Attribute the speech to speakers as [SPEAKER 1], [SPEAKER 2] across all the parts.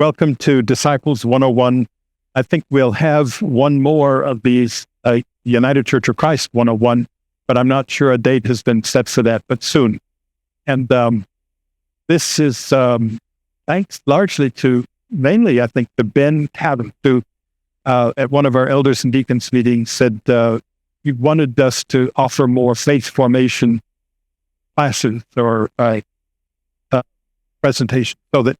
[SPEAKER 1] Welcome to Disciples 101. I think we'll have one more of these United Church of Christ 101, but I'm not sure a date has been set for that, but soon. And this is thanks largely to, mainly, I think, to Ben Cadam, who at one of our elders and deacons meetings said he wanted us to offer more faith formation classes or presentations, so that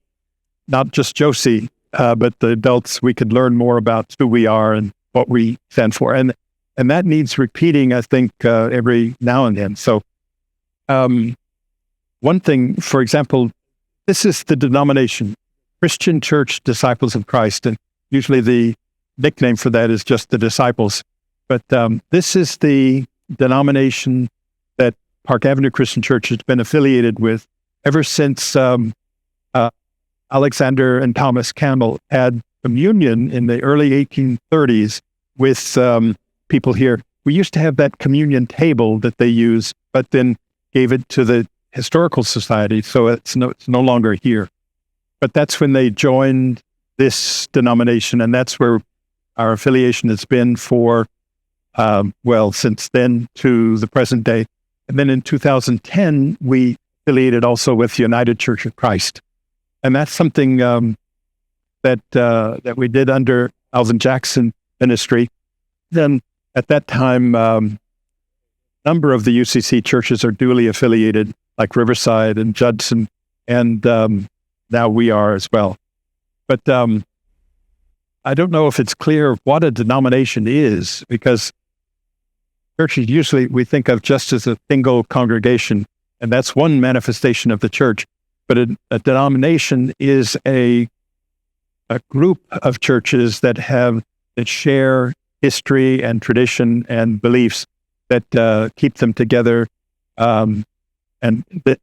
[SPEAKER 1] not just Josie, but the adults, we could learn more about who we are and what we stand for. And that needs repeating, I think, every now and then. So one thing, for example, this is the denomination, Christian Church Disciples of Christ. And usually the nickname for that is just the Disciples. But this is the denomination that Park Avenue Christian Church has been affiliated with ever since Alexander and Thomas Campbell had communion in the early 1830s with people here. We used to have that communion table that they use, but then gave it to the Historical Society, so it's no longer here. But that's when they joined this denomination, and that's where our affiliation has been for, since then to the present day. And then in 2010, we affiliated also with United Church of Christ. And that's something that we did under Alvin Jackson ministry. Then at that time, a number of the UCC churches are duly affiliated, like Riverside and Judson, and now we are as well. But I don't know if it's clear what a denomination is, because churches usually we think of just as a single congregation, and that's one manifestation of the church. But a denomination is a group of churches that share history and tradition and beliefs that keep them together. And the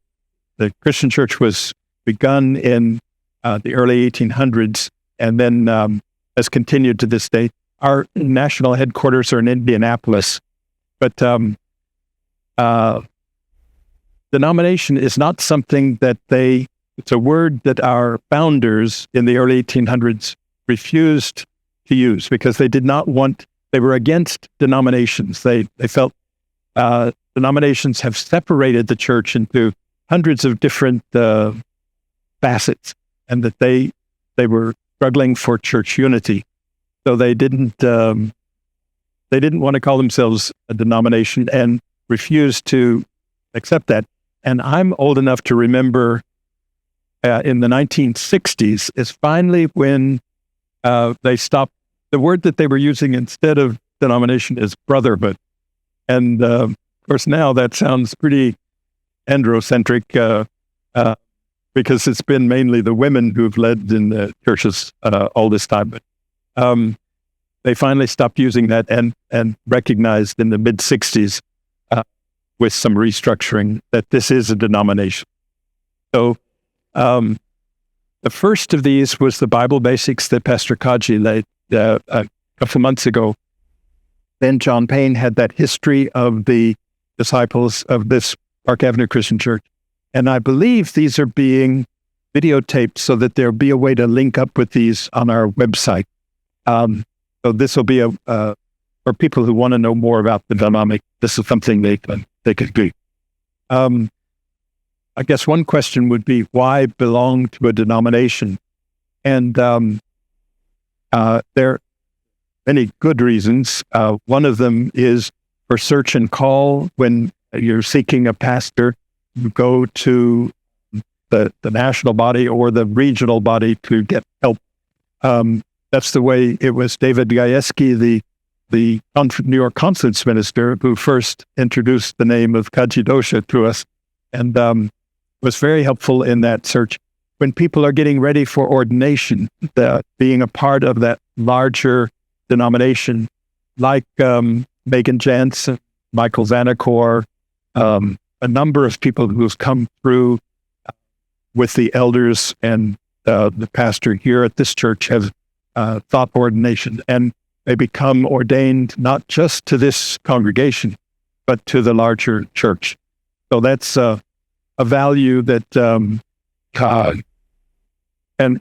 [SPEAKER 1] Christian church was begun in the early 1800s, and then has continued to this day. Our national headquarters are in Indianapolis, but denomination is not something that it's a word that our founders in the early 1800s refused to use, because they were against denominations. They felt denominations have separated the church into hundreds of different facets, and that they were struggling for church unity. So they didn't want to call themselves a denomination and refused to accept that. And I'm old enough to remember in the 1960s is finally when they stopped. The word that they were using instead of denomination is brotherhood. And of course now that sounds pretty androcentric because it's been mainly the women who've led in the churches all this time. But they finally stopped using that and recognized in the mid-60s with some restructuring that this is a denomination. So the first of these was the Bible Basics that Pastor Kaji laid a couple months ago. Then John Payne had that history of the disciples of this Park Avenue Christian Church. And I believe these are being videotaped so that there'll be a way to link up with these on our website. So this will be for people who want to know more about the dynamic. This is something they could do. I guess one question would be, why belong to a denomination? And there are many good reasons. One of them is for search and call. When you're seeking a pastor, you go to the national body or the regional body to get help. That's the way it was David Gajewski, the New York Conference minister, who first introduced the name of Kajidosha to us, and was very helpful in that search. When people are getting ready for ordination, being a part of that larger denomination, like Megan Jansen, Michael Zanacor, a number of people who've come through with the elders and the pastor here at this church have thought ordination, and they become ordained not just to this congregation, but to the larger church. So that's a value that, and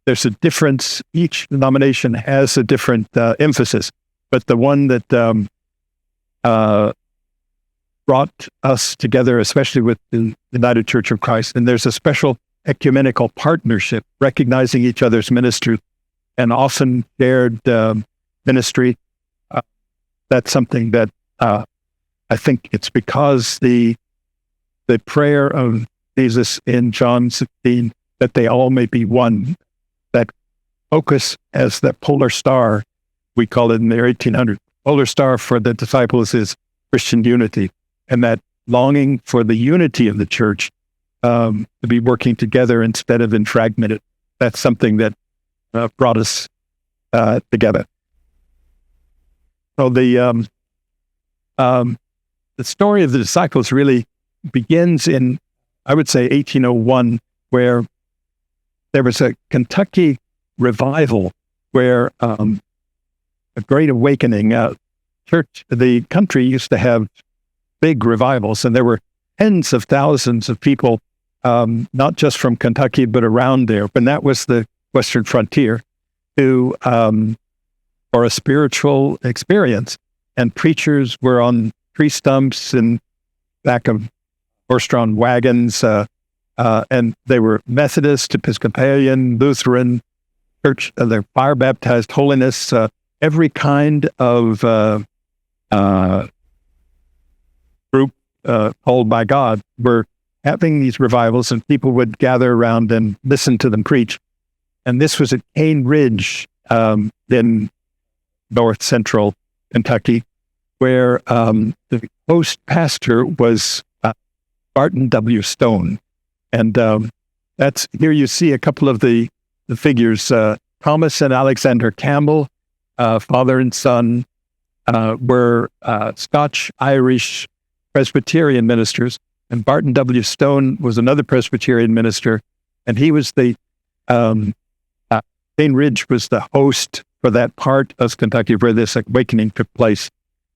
[SPEAKER 1] there's a difference. Each denomination has a different emphasis, but the one that brought us together, especially with the United Church of Christ, and there's a special ecumenical partnership, recognizing each other's ministry and often shared ministry. That's something that I think it's because the prayer of Jesus in John 16, that they all may be one, that focus as the polar star, we call it in the 1800s, polar star for the disciples is Christian unity, and that longing for the unity of the church to be working together instead of in fragmented. That's something that brought us together. So the story of the disciples really begins in, I would say, 1801, where there was a Kentucky revival where a great awakening. The country used to have big revivals, and there were tens of thousands of people, not just from Kentucky, but around there. And that was the Western frontier for a spiritual experience. And preachers were on tree stumps and back of horse-drawn wagons, and they were Methodist, Episcopalian, Lutheran, church, they're fire-baptized, holiness, every kind of group called by God were having these revivals, and people would gather around and listen to them preach. And this was at Cane Ridge in north central Kentucky, where the host pastor was Barton W. Stone. And that's here you see a couple of the figures. Thomas and Alexander Campbell, father and son, were Scotch-Irish Presbyterian ministers, and Barton W. Stone was another Presbyterian minister, and he was the Cane Ridge was the host for that part of Kentucky where this awakening took place.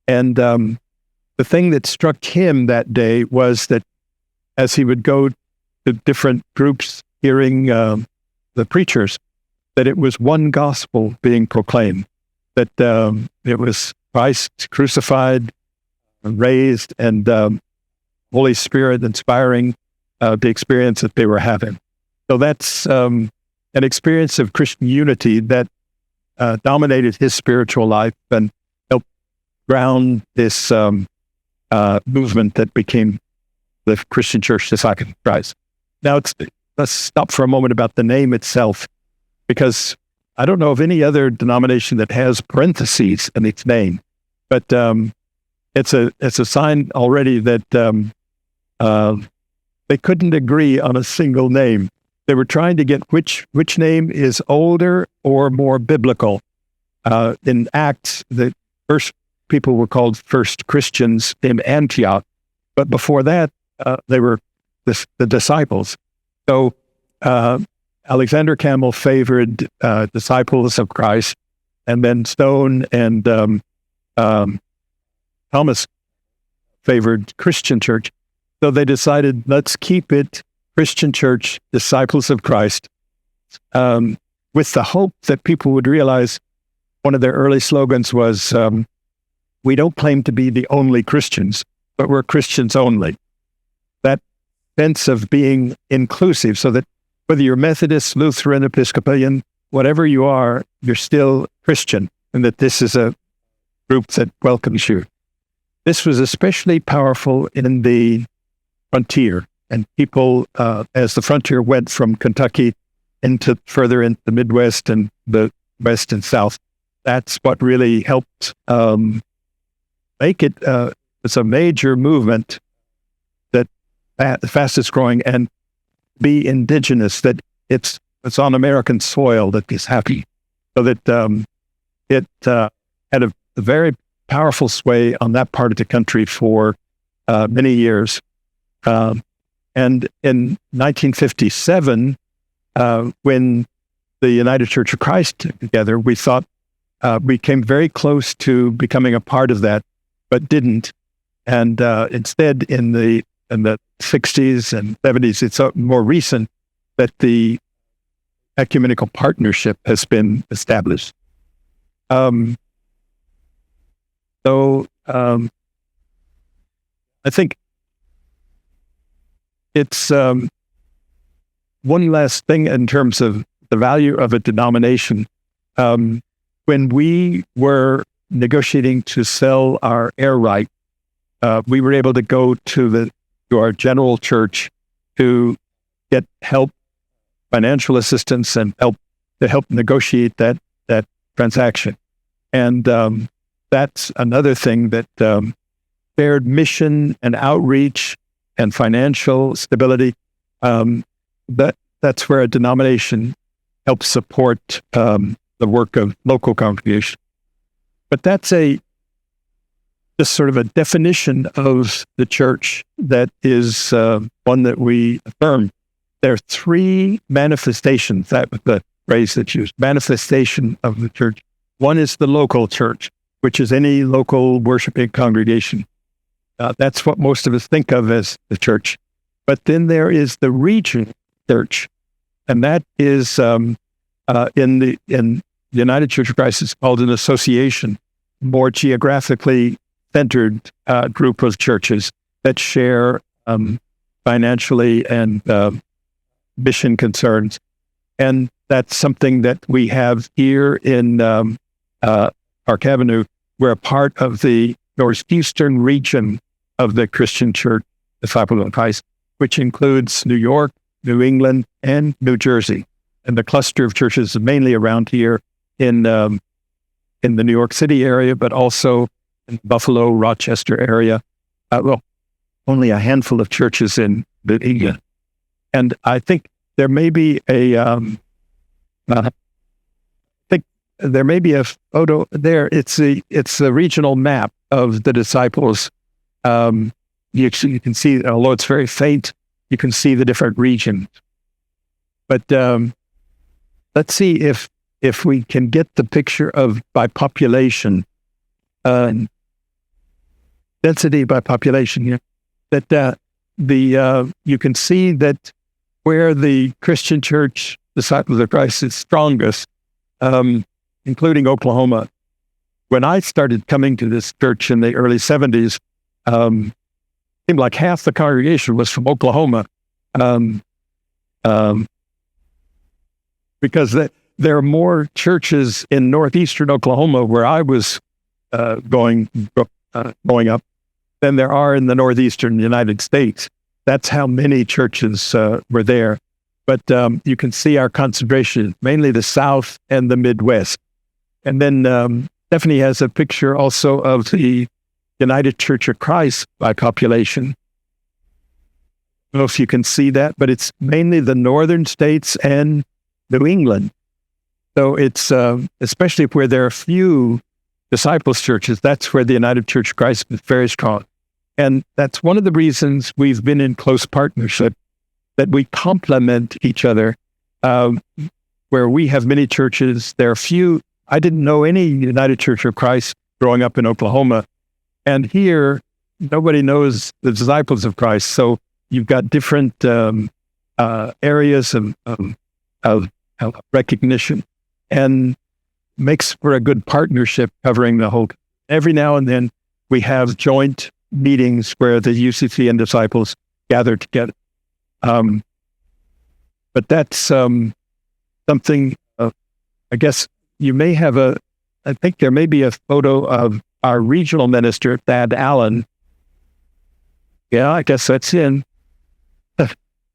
[SPEAKER 1] And the thing that struck him that day was that as he would go to different groups hearing the preachers, that it was one gospel being proclaimed, that it was Christ crucified, raised, and Holy Spirit inspiring the experience that they were having. So that's an experience of Christian unity that dominated his spiritual life and helped ground this movement that became the Christian Church Disciples of Christ. Now, let's stop for a moment about the name itself, because I don't know of any other denomination that has parentheses in its name, but it's a sign already that they couldn't agree on a single name. They were trying to get which name is older or more biblical. In Acts, the first people were called first Christians in Antioch, but before that, they were the disciples. So Alexander Campbell favored disciples of Christ, and then Stone and Thomas favored Christian Church. So they decided, let's keep it Christian Church, Disciples of Christ, with the hope that people would realize one of their early slogans was, we don't claim to be the only Christians, but we're Christians only. That sense of being inclusive, so that whether you're Methodist, Lutheran, Episcopalian, whatever you are, you're still Christian, and that this is a group that welcomes you. This was especially powerful in the frontier, and people, as the frontier went from Kentucky further into the Midwest and the West and South, that's what really helped make it. It's a major movement that the fastest growing, and be indigenous, that it's on American soil that is happy. So that it had a very powerful sway on that part of the country for many years. And in 1957, when the United Church of Christ came together, we thought we came very close to becoming a part of that, but didn't. And instead, in the 60s and 70s, it's more recent that the ecumenical partnership has been established. I think it's one last thing in terms of the value of a denomination. When we were negotiating to sell our air right, we were able to go to our general church to get help, financial assistance, and help negotiate that transaction. And that's another thing that shared mission and outreach and financial stability. That's where a denomination helps support the work of local congregation. But that's just sort of a definition of the church that is one that we affirm. There are three manifestations, that was the phrase that's used, manifestation of the church. One is the local church, which is any local worshiping congregation. That's what most of us think of as the church. But then there is the region church, and that is in the United Church of Christ, it's called an association, more geographically centered group of churches that share financially and mission concerns. And that's something that we have here in Park Avenue. We're a part of the northeastern region of the Christian Church, Disciples of Christ, which includes New York, New England, and New Jersey. And the cluster of churches is mainly around here in the New York City area, but also in the Buffalo, Rochester area. Only a handful of churches in New England. And I think there may be a photo there. It's a regional map of the disciples. You can see, although it's very faint, you can see the different regions. But let's see if we can get the picture of by population, density by population here. That you can see that where the Christian Church, Disciples of Christ, is strongest, including Oklahoma. When I started coming to this church in the early 70s, it seemed like half the congregation was from Oklahoma, because there are more churches in northeastern Oklahoma where I was going up than there are in the northeastern United States. That's how many churches were there. But you can see our concentration, mainly the South and the Midwest. And then Stephanie has a picture also of the United Church of Christ by population. I don't know if you can see that, but it's mainly the northern states and New England. So it's especially where there are few disciples churches, that's where the United Church of Christ is very strong. And that's one of the reasons we've been in close partnership, that we complement each other. Where we have many churches, there are few. I didn't know any United Church of Christ growing up in Oklahoma. And here, nobody knows the Disciples of Christ. So you've got different areas of recognition, and makes for a good partnership covering the whole. Every now and then we have joint meetings where the UCC and disciples gather together. But that's something, I guess you may have I think there may be a photo of our regional minister, Thad Allen. Yeah, I guess that's him. A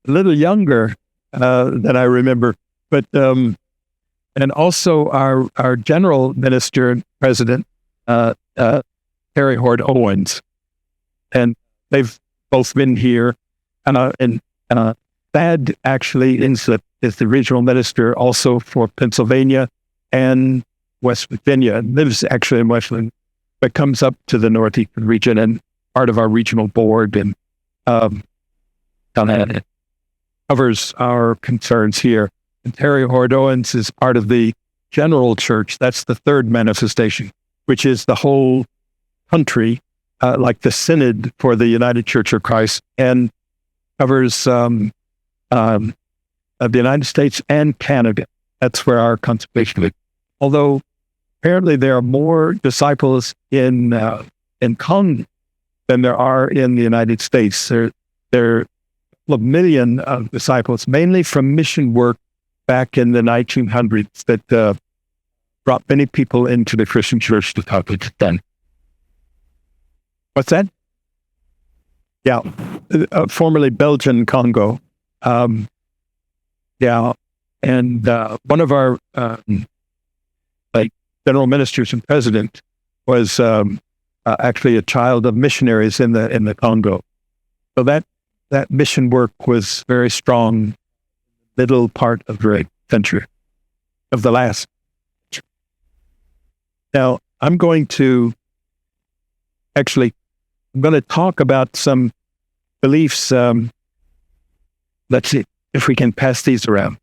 [SPEAKER 1] little younger than I remember, but and also our general minister and president, Terry Hord Owens, and they've both been here. And Thad actually is the regional minister also for Pennsylvania and West Virginia. Lives actually in West Virginia, but comes up to the Northeastern region and part of our regional board, and covers our concerns here. And Terry Hord Owens is part of the general church. That's the third manifestation, which is the whole country, like the Synod for the United Church of Christ, and covers the United States and Canada. That's where our concentration is. Although apparently there are more disciples in Congo than there are in the United States. There are a couple of million of disciples, mainly from mission work back in the 1900s that brought many people into the Christian church to talk with them. What's that? Yeah, formerly Belgian Congo. Yeah, and one of our general ministers and president was actually a child of missionaries in the Congo. So that mission work was very strong. Middle part of the century, of the last. Now I'm going to talk about some beliefs. Let's see if we can pass these around.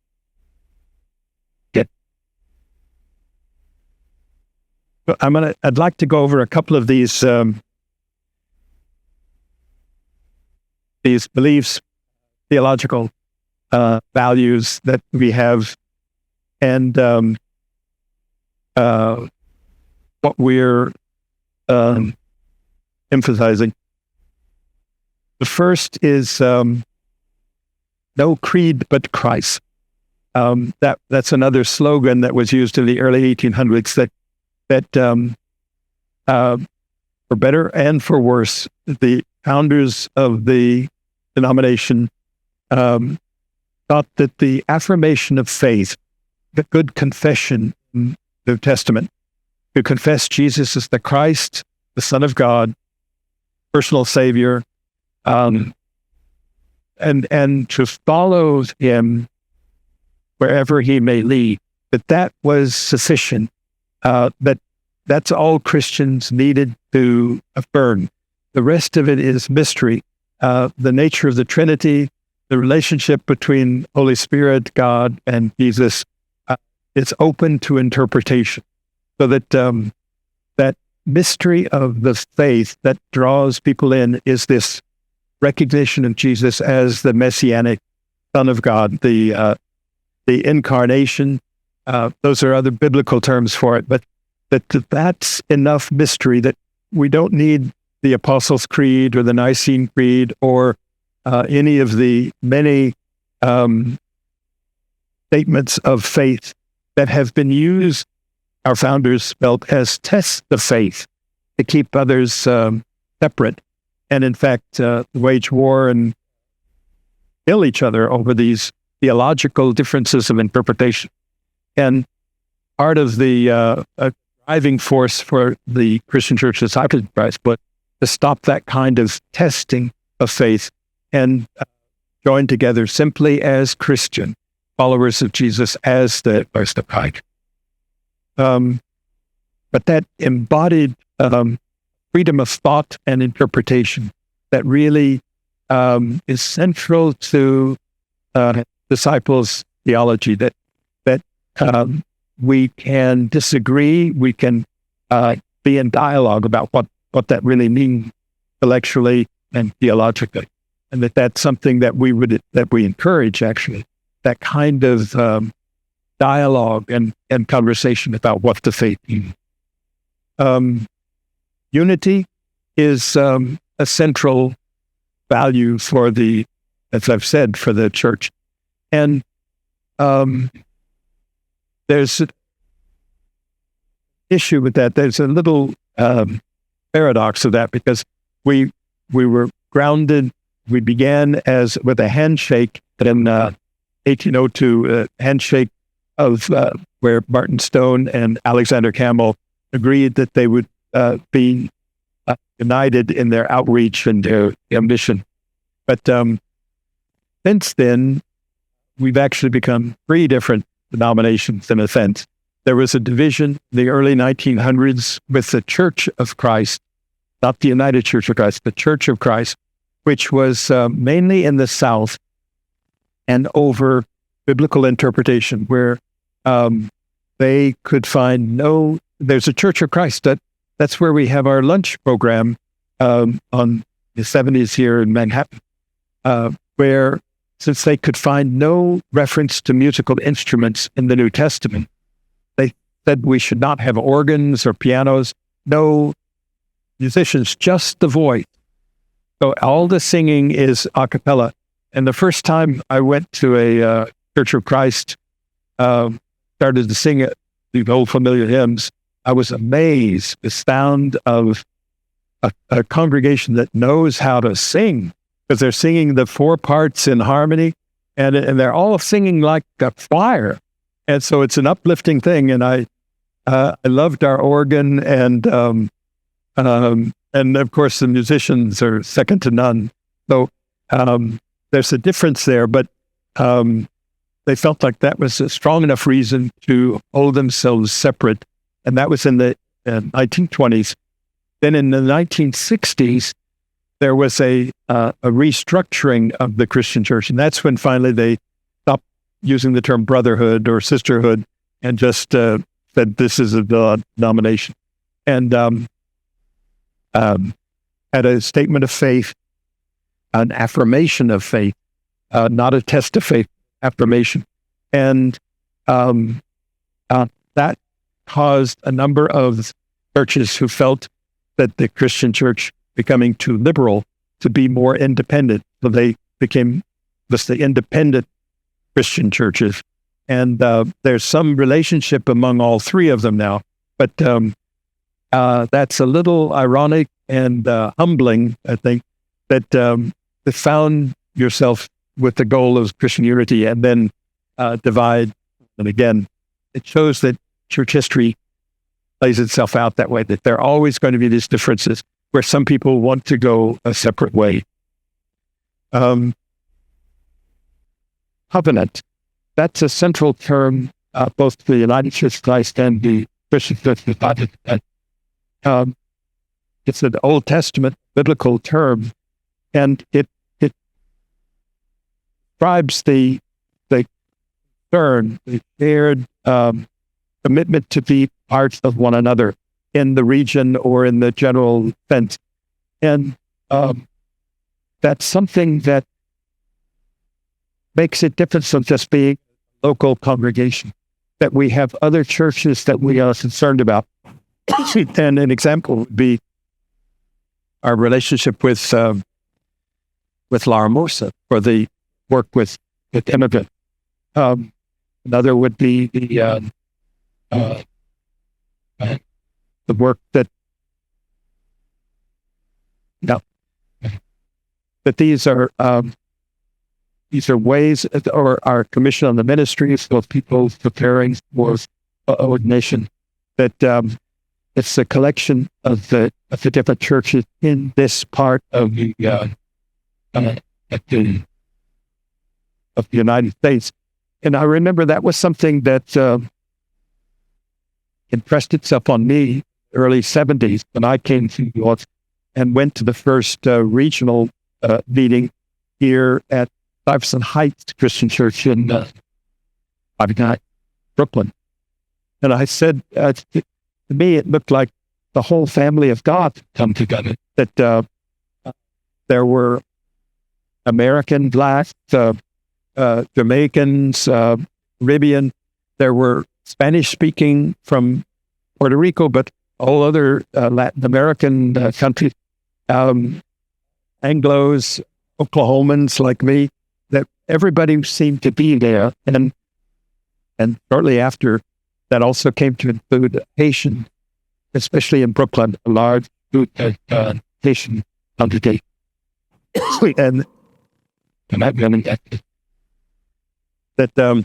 [SPEAKER 1] I'd like to go over a couple of these beliefs, theological values that we have, and what we're emphasizing. The first is no creed but Christ. That's another slogan that was used in the early 1800s that for better and for worse, the founders of the denomination thought that the affirmation of faith, the good confession in the New Testament, to confess Jesus as the Christ, the Son of God, personal Savior, and to follow him wherever he may lead, that was sufficient. That's all Christians needed to affirm. The rest of it is mystery. The nature of the Trinity, the relationship between Holy Spirit, God, and Jesus, it's open to interpretation. So that that mystery of the faith that draws people in is this recognition of Jesus as the Messianic Son of God, the incarnation. Those are other biblical terms for it, but that's enough mystery that we don't need the Apostles' Creed or the Nicene Creed or any of the many statements of faith that have been used, our founders felt, as tests of faith to keep others separate, and in fact wage war and kill each other over these theological differences of interpretation. And part of the driving force for the Christian Church Disciples of Christ was to stop that kind of testing of faith and join together simply as Christian followers of Jesus as the first of Christ. But that embodied freedom of thought and interpretation that really is central to disciples' theology, that we can disagree, we can be in dialogue about what that really means intellectually and theologically, and that's something that we encourage, actually, that kind of dialogue and conversation about what the faith means. Unity is a central value for as I've said, for the church. And there's an issue with that. There's a little paradox of that, because we were grounded. We began with a handshake in 1802, a handshake of where Martin Stone and Alexander Campbell agreed that they would be united in their outreach and their ambition. But since then, we've actually become three different denominations in a sense. There was a division in the early 1900s with the Church of Christ, not the United Church of Christ, the Church of Christ, which was mainly in the South and over biblical interpretation, where they could find there's a Church of Christ. That's where we have our lunch program on the 70s here in Manhattan, where since they could find no reference to musical instruments in the New Testament, they said we should not have organs or pianos, no musicians, just the voice. So all the singing is a cappella. And the first time I went to a Church of Christ, started to sing the old familiar hymns, I was amazed, the sound of a congregation that knows how to sing, because they're singing the four parts in harmony, and they're all singing like a choir. And so it's an uplifting thing. And I loved our organ, and of course the musicians are second to none. So there's a difference there, but they felt like that was a strong enough reason to hold themselves separate. And that was in the 1920s. Then in the 1960s, there was a restructuring of the Christian church. And that's when finally they stopped using the term brotherhood or sisterhood and just said, this is a denomination. And had a statement of faith, an affirmation of faith, not a test of faith, affirmation. And that caused a number of churches who felt that the Christian church becoming too liberal to be more independent. So they became the independent Christian churches. And there's some relationship among all three of them now. But that's a little ironic and humbling, I think, that to found yourself with the goal of Christian unity and then divide. And again, it shows that church history plays itself out that way, that there are always going to be these differences where some people want to go a separate way. Covenant, that's a central term, both for the United Church of Christ and the Christian Church of God. It's an Old Testament biblical term, and it describes the Sturm, the shared commitment to be parts of one another in the region or in the general sense. And that's something that makes it different from just being a local congregation, that we have other churches that we are concerned about. And an example would be our relationship with La Hermosa for the work with immigrants. Another would be the work that these are ways, or our commission on the ministries of people preparing for ordination, that it's a collection of the different churches in this part of the United States. And I remember that was something that impressed itself on me early 70s when I came to New York and went to the first regional meeting here at Stuyvesant Heights Christian Church in Brooklyn. And I said, to me, it looked like the whole family of God come together, that there were American blacks, Jamaicans, Caribbean, there were Spanish-speaking from Puerto Rico, but all other Latin American countries, Anglos, Oklahomans like me, that everybody seemed to be there. And shortly after, that also came to include Haitian, especially in Brooklyn, a large Haitian congregation. and I've been that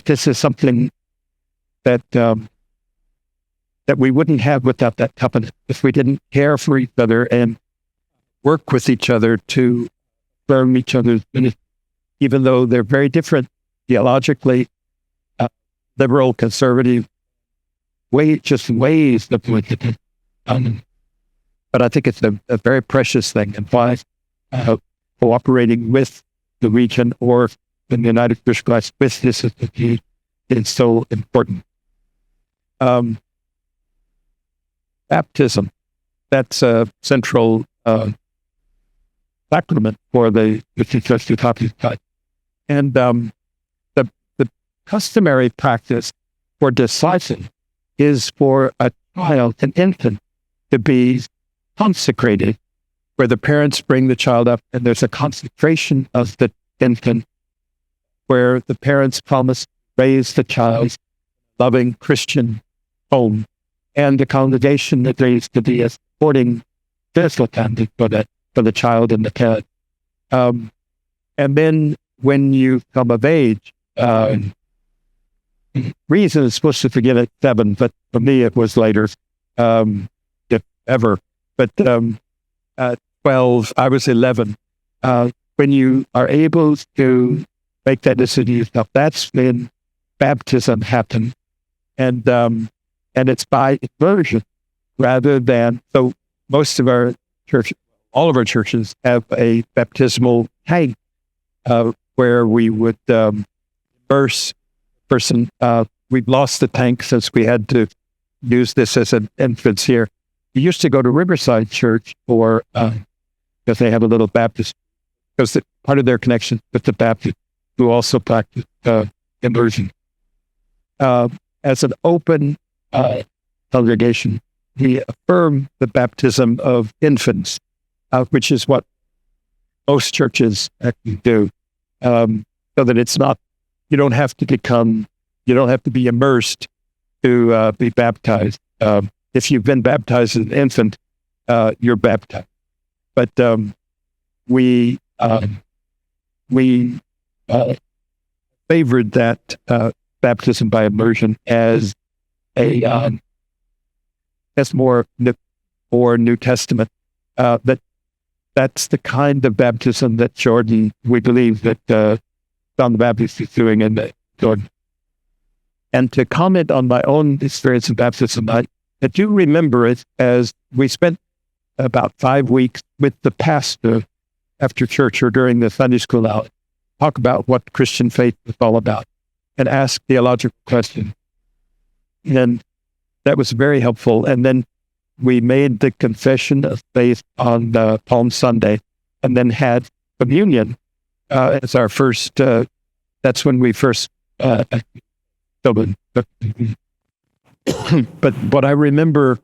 [SPEAKER 1] this is something that we wouldn't have without that covenant, if we didn't care for each other and work with each other to affirm each other's ministry, even though they're very different theologically, liberal, conservative, ways of doing it. But I think it's a very precious thing, and why cooperating with the region or in the United Church of Christ with this institute is so important. Baptism, that's a central sacrament for the child. And the customary practice for discipling is for a child, an infant, to be consecrated, where the parents bring the child up and there's a consecration of the infant, where the parents promise to raise the child loving Christian home, and the congregation agrees to be a supporting physical family for the child and the parent. And then when you come of age, reason is supposed to begin at 7, but for me it was later, if ever. But at 12, I was 11. When you are able to make that decision yourself, that's when baptism happened. And it's by immersion rather than, so most of our church, all of our churches have a baptismal tank where we would immerse a person. We've lost the tank since we had to use this as an entrance here. We used to go to Riverside Church for, because they have a little Baptist, because part of their connection with the Baptist who also practice immersion. As an open congregation, we affirm the baptism of infants, which is what most churches actually do, so that it's not, you don't have to be immersed to be baptized. If you've been baptized as an infant, you're baptized. But we favored that baptism by immersion as more New Testament. That's the kind of baptism that Jordan, we believe that John the Baptist is doing in Jordan. And to comment on my own experience of baptism, I do remember it as we spent about 5 weeks with the pastor after church or during the Sunday school hour, talk about what Christian faith was all about and ask theological questions. And that was very helpful. And then we made the confession of faith on Palm Sunday and then had communion as our first, that's when we first but what I remember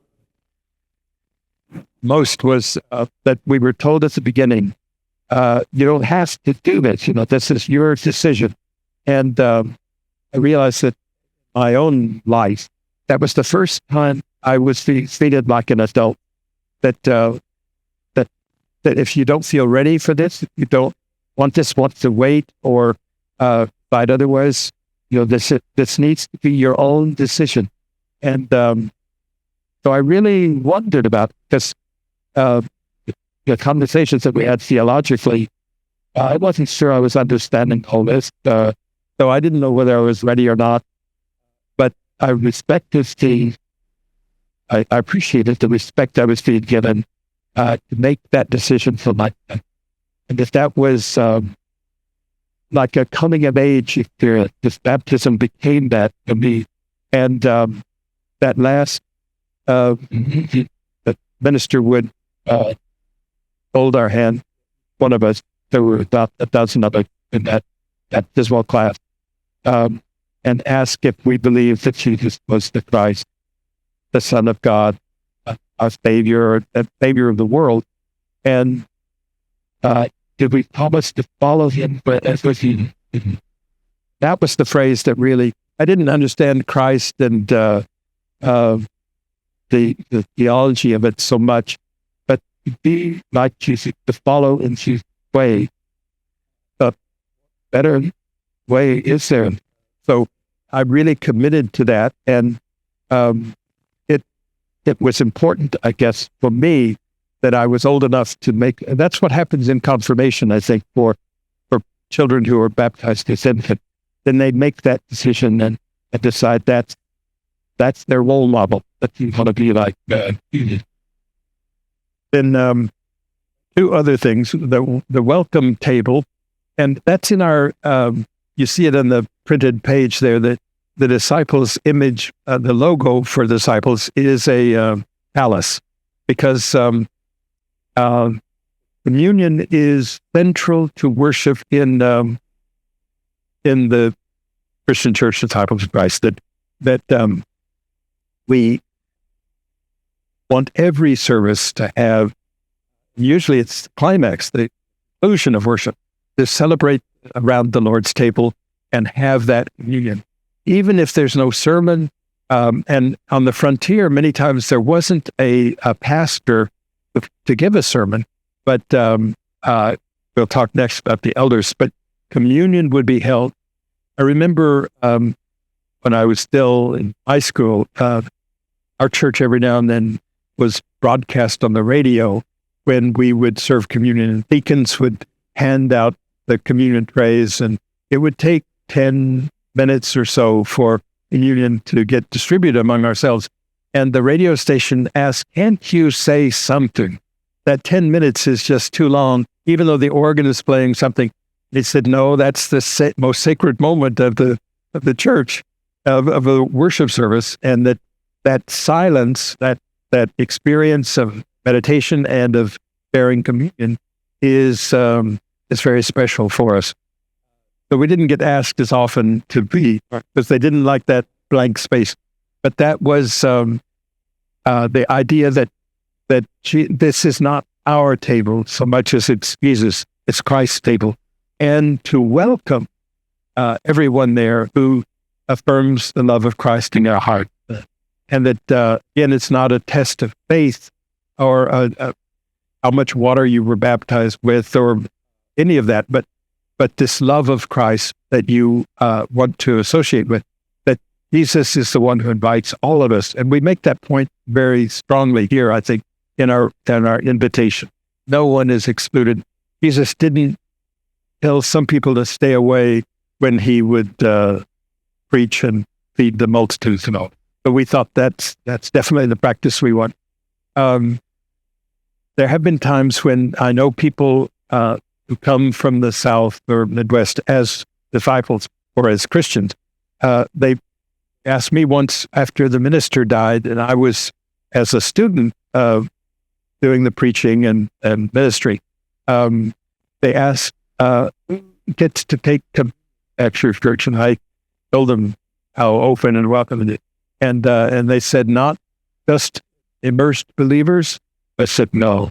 [SPEAKER 1] most was that we were told at the beginning, you don't have to do this, this is your decision. And I realized that my own life, that was the first time I was treated like an adult, that if you don't feel ready for this, if you don't want to wait or fight otherwise, this needs to be your own decision. And so I really wondered about it, because the conversations that we had theologically, I wasn't sure I was understanding all this, so I didn't know whether I was ready or not. But I respected I appreciated the respect I was being given to make that decision for myself. And if that was like a coming of age experience, this baptism became that for me. And that last, the minister would hold our hand, one of us, there were about a dozen of us in that baptismal class, and ask if we believed that Jesus was the Christ, the Son of God, our Savior, the Savior of the world. And did we promise to follow him wherever he? That was the phrase that really, I didn't understand Christ and the theology of it so much, but to be like Jesus, to follow in his way. A better way is there. So I really committed to that, and it was important, I guess, for me that I was old enough to make. That's what happens in confirmation, I think, for children who are baptized as infants. Then they make that decision and decide that's their role model, that you want to be like. Then two other things: the welcome table, and that's in our. You see it on the printed page there. That the disciples' image, the logo for disciples is a palace, because communion is central to worship in the Christian Church Disciples of Christ. That we want every service to have. Usually, it's the climax, the conclusion of worship, to celebrate around the Lord's table and have that communion, even if there's no sermon. And on the frontier, many times there wasn't a pastor to give a sermon, but we'll talk next about the elders, but communion would be held. I remember when I was still in high school, our church every now and then was broadcast on the radio when we would serve communion, and deacons would hand out the communion trays, and it would take 10 minutes or so for communion to get distributed among ourselves. And the radio station asked, "Can't you say something? That 10 minutes is just too long, even though the organ is playing something." They said, "No, that's the most sacred moment of the church, of a worship service, and that silence, that experience of meditation and of bearing communion is very special for us." So we didn't get asked as often to be, because they didn't like that blank space. But that was the idea that this is not our table so much as it's Jesus, it's Christ's table, and to welcome everyone there who affirms the love of Christ in their heart. And that, again, it's not a test of faith or how much water you were baptized with or any of that, but this love of Christ that you want to associate with, that Jesus is the one who invites all of us. And we make that point very strongly here, I think, in our invitation. No one is excluded. Jesus didn't tell some people to stay away when he would preach and feed the multitudes and all. But we thought that's definitely the practice we want. There have been times when I know people who come from the South or Midwest as disciples or as Christians. They asked me once after the minister died, and I was, as a student, doing the preaching and ministry. They asked, "Who gets to take at your church?" And I told them how open and welcome it is. And they said, "Not just immersed believers." I said, "No."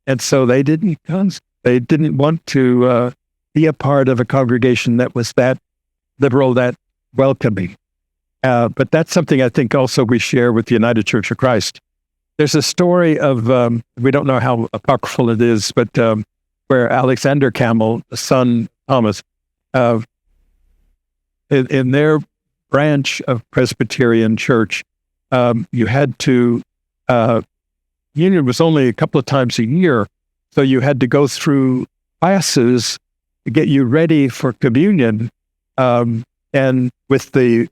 [SPEAKER 1] And so they didn't want to be a part of a congregation that was that liberal, that welcoming. But that's something I think also we share with the United Church of Christ. There's a story of, we don't know how apocryphal it is, but where Alexander Campbell, the son Thomas, in their branch of Presbyterian Church, you had to, union was only a couple of times a year, so you had to go through classes to get you ready for communion, and with the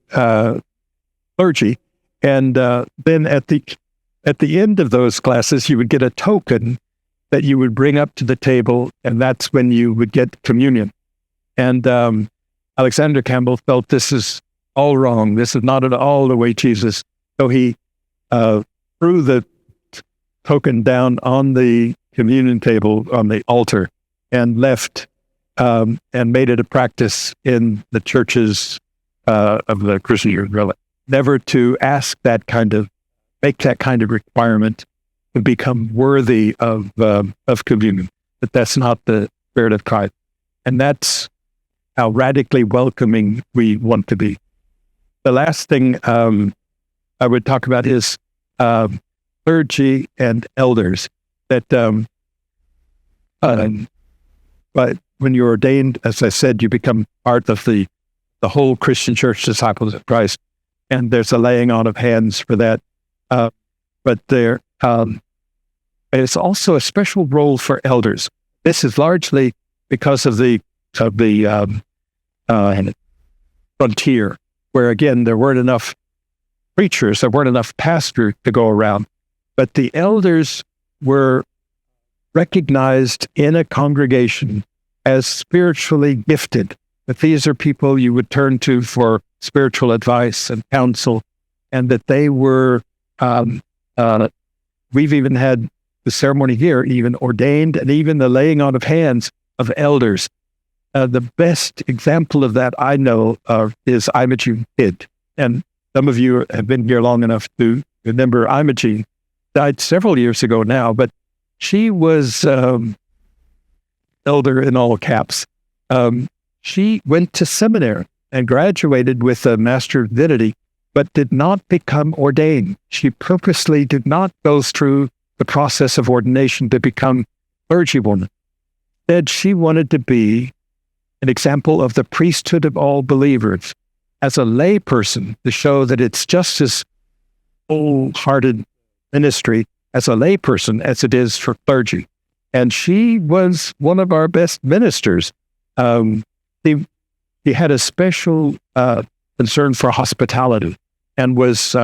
[SPEAKER 1] clergy. And then at the end of those classes, you would get a token that you would bring up to the table, and that's when you would get communion. And Alexander Campbell felt this is all wrong. This is not at all the way Jesus. So he threw the token down on the communion table on the altar and left, and made it a practice in the churches of the Christian religion never to make that kind of requirement to become worthy of communion. But that's not the spirit of Christ, and that's how radically welcoming we want to be. The last thing I would talk about is clergy and elders. That, but when you're ordained, as I said, you become part of the whole Christian Church Disciples of Christ, and there's a laying on of hands for that. But there is also a special role for elders. This is largely because of the frontier, where again there weren't enough preachers, there weren't enough pastors to go around, but the elders were recognized in a congregation as spiritually gifted. That these are people you would turn to for spiritual advice and counsel, and that they were, we've even had the ceremony here even ordained, and even the laying on of hands of elders. The best example of that I know of is Imogene Kidd. And some of you have been here long enough to remember Imogene. Died several years ago now, but she was elder in all caps. She went to seminary and graduated with a Master of Divinity, but did not become ordained. She purposely did not go through the process of ordination to become clergywoman. Instead, she wanted to be an example of the priesthood of all believers as a lay person, to show that it's just as wholehearted ministry as a lay person as it is for clergy. And she was one of our best ministers. He had a special concern for hospitality and was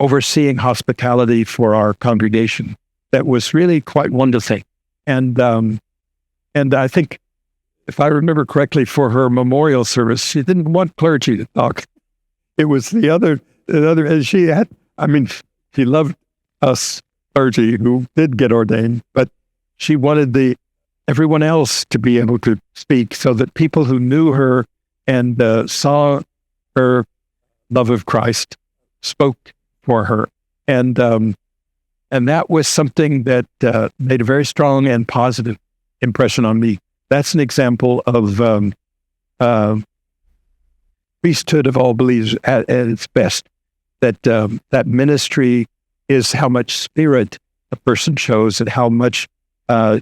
[SPEAKER 1] overseeing hospitality for our congregation. That was really quite wonderful. And I think, if I remember correctly, for her memorial service, she didn't want clergy to talk. It was the other, and she loved us clergy who did get ordained, but she wanted everyone else to be able to speak, so that people who knew her and saw her love of Christ spoke for her. And that was something that made a very strong and positive impression on me. That's an example of priesthood of all believers at its best. That ministry is how much spirit a person shows, and how much how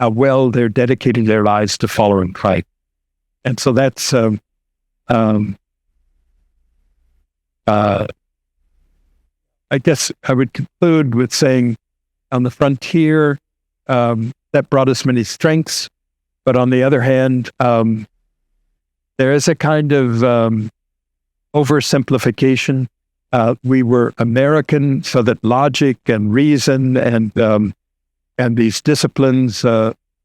[SPEAKER 1] well they're dedicating their lives to following Christ. And so that's I guess I would conclude with saying, on the frontier, that brought us many strengths. But on the other hand, there is a kind of oversimplification. We were American, so that logic and reason and these disciplines,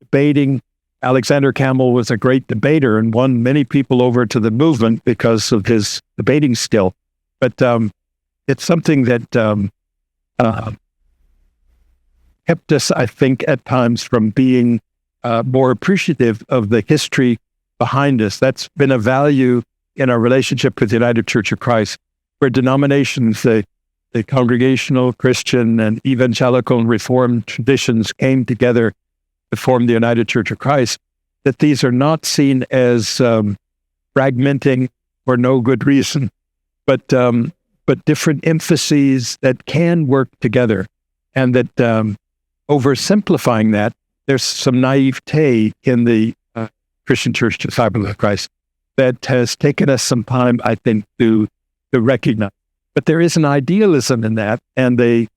[SPEAKER 1] debating. Alexander Campbell was a great debater and won many people over to the movement because of his debating skill. But it's something that kept us, I think, at times from being more appreciative of the history behind us. That's been a value in our relationship with the United Church of Christ, where denominations, the congregational, Christian, and evangelical and Reformed traditions came together to form the United Church of Christ, that these are not seen as fragmenting for no good reason, but different emphases that can work together, and that oversimplifying that, there's some naivete in the Christian Church Disciples of Christ that has taken us some time, I think, to recognize. But there is an idealism in that, and a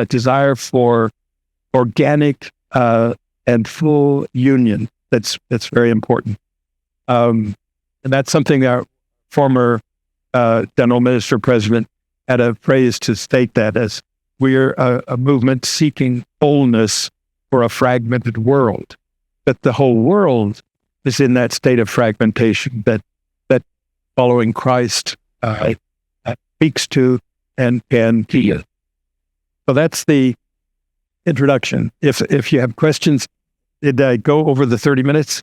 [SPEAKER 1] desire for organic and full union that's very important. And that's something our former General Minister President had a phrase to state that as, we're a movement seeking wholeness for a fragmented world. That the whole world is in that state of fragmentation that following Christ speaks to and can heal. So that's the introduction. If you have questions, did I go over the 30 minutes?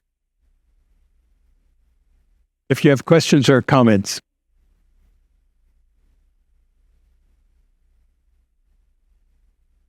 [SPEAKER 1] If you have questions or comments,